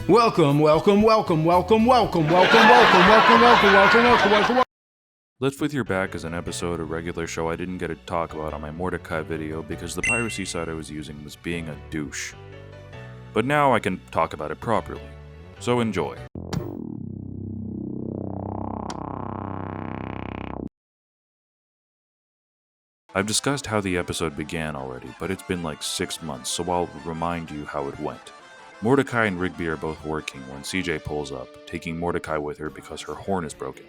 Welcome. Lift With Your Back is an episode, a regular show I didn't get to talk about on my Mordecai video because the piracy site I was using was being a douche. But now I can talk about it properly. So enjoy. I've discussed how the episode began already, but it's been like 6 months, so I'll remind you how it went. Mordecai and Rigby are both working when CJ pulls up, taking Mordecai with her because her horn is broken.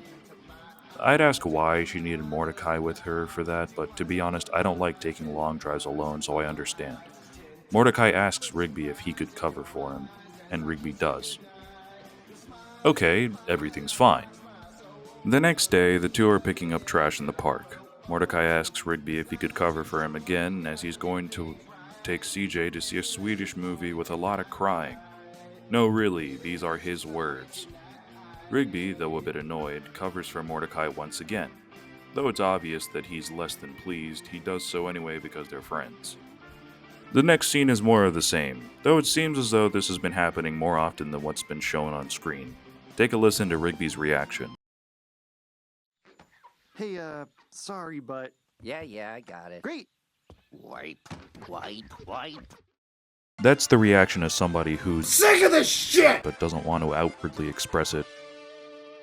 I'd ask why she needed Mordecai with her for that, but to be honest, I don't like taking long drives alone, so I understand. Mordecai asks Rigby if he could cover for him, and Rigby does. Okay, everything's fine. The next day, the two are picking up trash in the park. Mordecai asks Rigby if he could cover for him again, as he's going to take CJ to see a Swedish movie with a lot of crying. No, really, these are his words. Rigby, though a bit annoyed, covers for Mordecai once again. Though it's obvious that he's less than pleased, he does so anyway because they're friends. The next scene is more of the same, though it seems as though this has been happening more often than what's been shown on screen. Take a listen to Rigby's reaction. Hey, sorry, but... Yeah, I got it. Great! Wipe. That's the reaction of somebody who's Sick of this shit! but doesn't want to outwardly express it.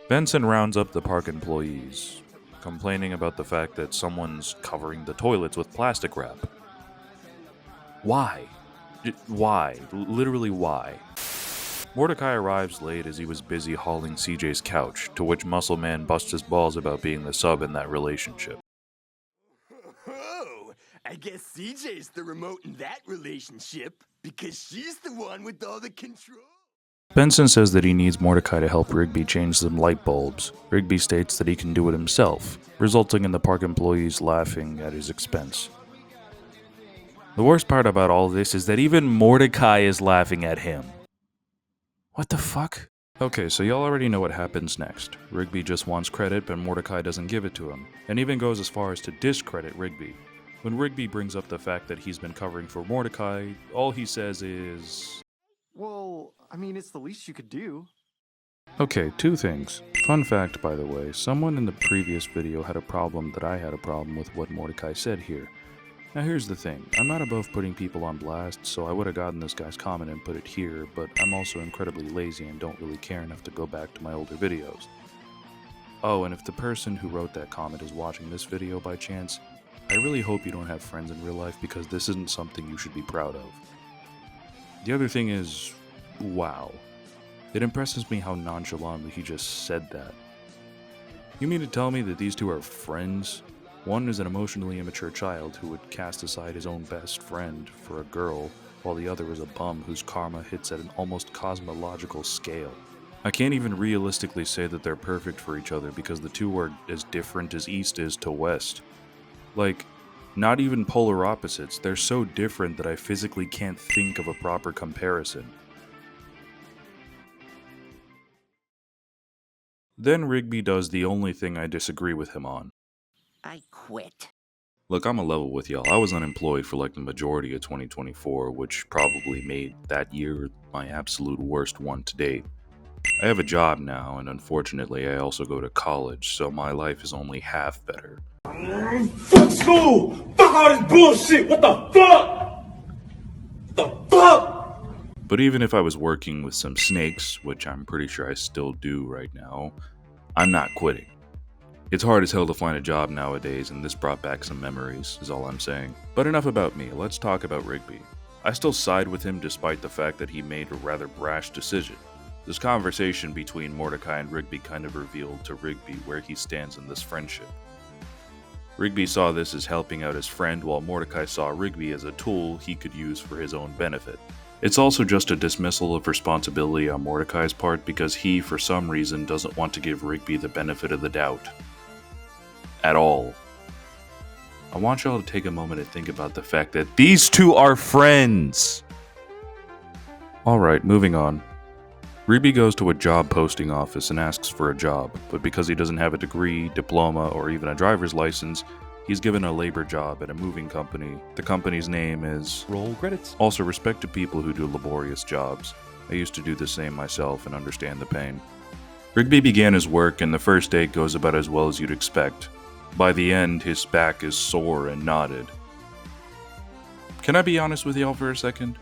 Benson rounds up the park employees, complaining about the fact that someone's covering the toilets with plastic wrap. Why? Why? Literally why? Mordecai arrives late as he was busy hauling CJ's couch, to which Muscle Man busts his balls about being the sub in that relationship. Oh, I guess CJ's the remote in that relationship, because she's the one with all the control. Benson says that he needs Mordecai to help Rigby change some light bulbs. Rigby states that he can do it himself, resulting in the park employees laughing at his expense. The worst part about all this is that even Mordecai is laughing at him. What the fuck? Okay, so y'all already know what happens next. Rigby just wants credit, but Mordecai doesn't give it to him, and even goes as far as to discredit Rigby. When Rigby brings up the fact that he's been covering for Mordecai, all he says is... Well, I mean, it's the least you could do. Okay, two things. Fun fact, by the way, someone in the previous video had a problem that I had a problem with what Mordecai said here. Now here's the thing, I'm not above putting people on blast, so I would have gotten this guy's comment and put it here, but I'm also incredibly lazy and don't really care enough to go back to my older videos. Oh, and if the person who wrote that comment is watching this video by chance, I really hope you don't have friends in real life because this isn't something you should be proud of. The other thing is, wow. It impresses me how nonchalantly he just said that. You mean to tell me that these two are friends? One is an emotionally immature child who would cast aside his own best friend for a girl, while the other is a bum whose karma hits at an almost cosmological scale. I can't even realistically say that they're perfect for each other because the two are as different as East is to West. Like, not even polar opposites, they're so different that I physically can't think of a proper comparison. Then Rigby does the only thing I disagree with him on. I quit. Look, I'm a level with y'all. I was unemployed for like the majority of 2024, which probably made that year my absolute worst one to date. I have a job now, and unfortunately I also go to college, so my life is only half better. Fuck school! Fuck all this bullshit! What the fuck? The fuck? But even if I was working with some snakes, which I'm pretty sure I still do right now, I'm not quitting. It's hard as hell to find a job nowadays, and this brought back some memories, is all I'm saying. But enough about me, let's talk about Rigby. I still side with him despite the fact that he made a rather brash decision. This conversation between Mordecai and Rigby kind of revealed to Rigby where he stands in this friendship. Rigby saw this as helping out his friend, while Mordecai saw Rigby as a tool he could use for his own benefit. It's also just a dismissal of responsibility on Mordecai's part because he, for some reason, doesn't want to give Rigby the benefit of the doubt. At all. I want y'all to take a moment to think about the fact that these two are friends! Alright, moving on. Rigby goes to a job posting office and asks for a job, but because he doesn't have a degree, diploma, or even a driver's license, he's given a labor job at a moving company. The company's name is... Roll credits. Also, respect to people who do laborious jobs. I used to do the same myself and understand the pain. Rigby began his work, and the first day goes about as well as you'd expect. By the end, his back is sore and knotted. Can I be honest with y'all for a second?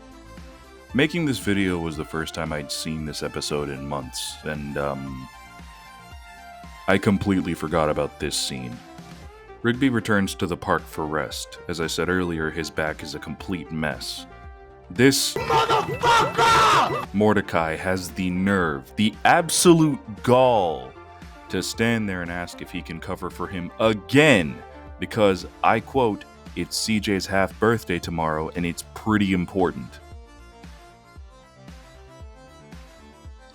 Making this video was the first time I'd seen this episode in months, and I completely forgot about this scene. Rigby returns to the park for rest. As I said earlier, his back is a complete mess. This motherfucker! Mordecai has the nerve, the absolute gall, to stand there and ask if he can cover for him again, because, I quote, "It's CJ's half birthday tomorrow and it's pretty important."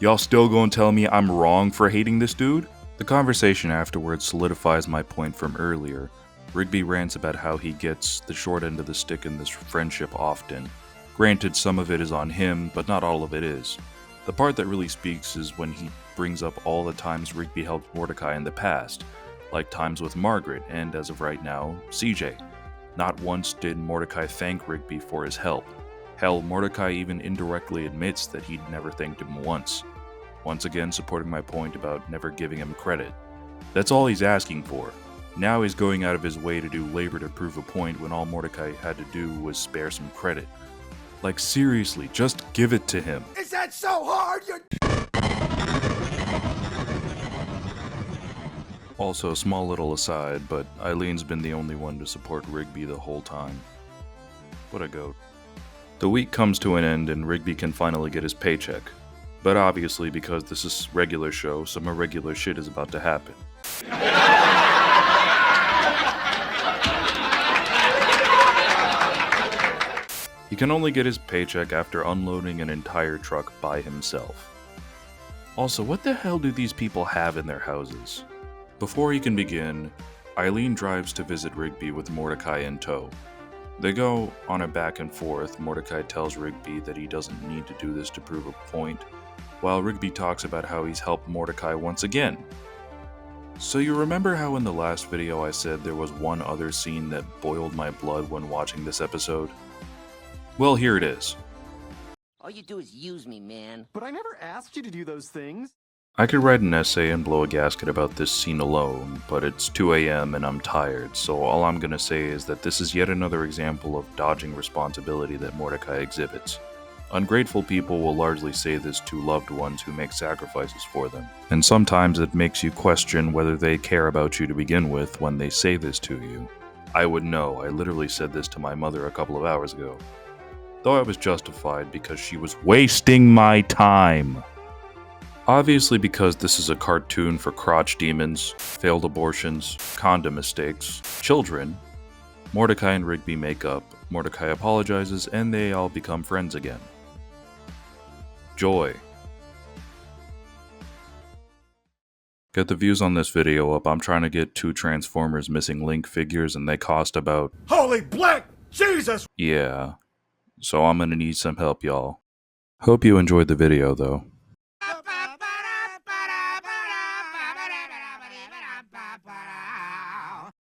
Y'all still gonna tell me I'm wrong for hating this dude? The conversation afterwards solidifies my point from earlier. Rigby rants about how he gets the short end of the stick in this friendship often. Granted, some of it is on him, but not all of it is. The part that really speaks is when he brings up all the times Rigby helped Mordecai in the past, like times with Margaret and, as of right now, CJ. Not once did Mordecai thank Rigby for his help. Hell, Mordecai even indirectly admits that he'd never thanked him once. Once again supporting my point about never giving him credit. That's all he's asking for. Now he's going out of his way to do labor to prove a point when all Mordecai had to do was spare some credit. Like, seriously, just give it to him. Is that so hard? Also, small little aside, but Eileen's been the only one to support Rigby the whole time. What a goat. The week comes to an end and Rigby can finally get his paycheck. But obviously, because this is a regular show, some irregular shit is about to happen. He can only get his paycheck after unloading an entire truck by himself. Also, what the hell do these people have in their houses? Before he can begin, Eileen drives to visit Rigby with Mordecai in tow. They go on a back and forth. Mordecai tells Rigby that he doesn't need to do this to prove a point, while Rigby talks about how he's helped Mordecai once again. So you remember how in the last video I said there was one other scene that boiled my blood when watching this episode? Well, here it is. All you do is use me, man. But I never asked you to do those things. I could write an essay and blow a gasket about this scene alone, but it's 2 a.m. and I'm tired, so all I'm gonna say is that this is yet another example of dodging responsibility that Mordecai exhibits. Ungrateful people will largely say this to loved ones who make sacrifices for them, and sometimes it makes you question whether they care about you to begin with when they say this to you. I would know, I literally said this to my mother a couple of hours ago. Though I was justified because she was wasting my time. Obviously, because this is a cartoon for crotch demons, failed abortions, condom mistakes, children, Mordecai and Rigby make up, Mordecai apologizes, and they all become friends again. Joy. Get the views on this video up. I'm trying to get 2 Transformers Missing Link figures and they cost about... Holy black Jesus! Yeah. So I'm gonna need some help, y'all. Hope you enjoyed the video, though.